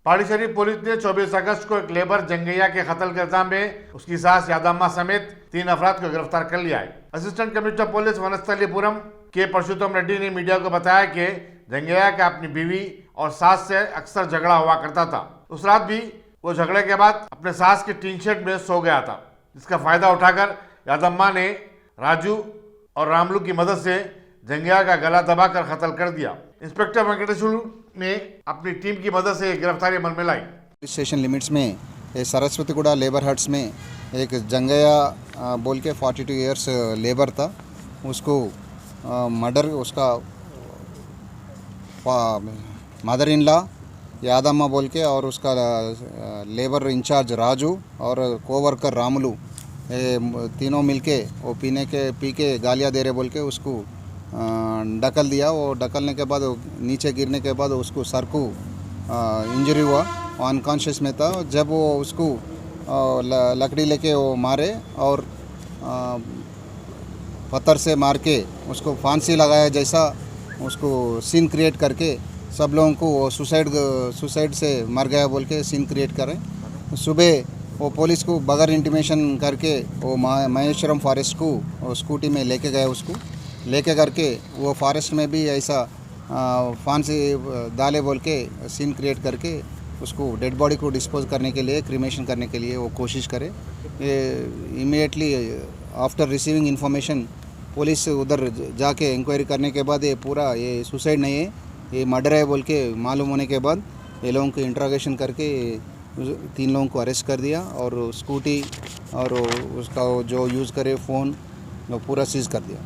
पहाड़ी शरीफ पुलिस ने 24 अगस्त को एक लेबर जंगैया के कत्ल के इल्जाम में उसकी सास यादम्मा समेत 3 अफराद को गिरफ्तार कर लिया है। असिस्टेंट कमिश्नर पुलिस वनस्थलीपुरम के परशुतम रेड्डी ने मीडिया को बताया कि जंगैया का अपनी बीवी और सास से अक्सर झगड़ा हुआ करता था। उस रात भी वो झगड़े के बाद अपने सास के टीन शेड में सो गया था, जिसका फायदा उठाकर यादम्मा ने राजू और रामलू की मदद से जंगैया का गला दबाकर कत्ल कर दिया। इंस्पेक्टर वेंकटेश्वर ने अपनी टीम की मदद से गिरफ्तारी अमल में लाई। पुलिस स्टेशन लिमिट्स में सरस्वतीगुड़ा लेबर हट्स में एक जंगैया बोल के 42 ईयर्स लेबर था। उसको मर्डर उसका मदर इन लॉ यादम्मा बोल के और उसका लेबर इंचार्ज राजू और कोवर्कर रामुलू तीनों मिलके वो पी के गालियाँ दे रहे बोल के उसको ढकल दिया। वो ढकलने के बाद नीचे गिरने के बाद उसको सर को इंजरी हुआ, वो अनकॉन्शियस में था। जब वो उसको लकड़ी लेके वो मारे और पत्थर से मार के उसको फांसी लगाया जैसा उसको सीन क्रिएट करके सब लोगों को वो सुसाइड से मर गया बोल के सीन क्रिएट करें। सुबह वो पुलिस को बगैर इंटीमेशन करके वो महेश्वरम फॉरेस्ट को वो स्कूटी में लेके गए। उसको लेके करके वो फॉरेस्ट में भी ऐसा फांसी डाले बोल के सीन क्रिएट करके उसको डेड बॉडी को डिस्पोज करने के लिए क्रीमेशन करने के लिए वो कोशिश करे। Immediately after receiving information police उधर जाके इंक्वायरी करने के बाद ये पूरा ये सुसाइड नहीं है, ये मर्डर है बोल के मालूम होने के बाद ये लोगों को इंट्रोगेशन करके 3 लोगों को अरेस्ट कर दिया और स्कूटी और उसका जो यूज़ करे फ़ोन वो पूरा सीज कर दिया।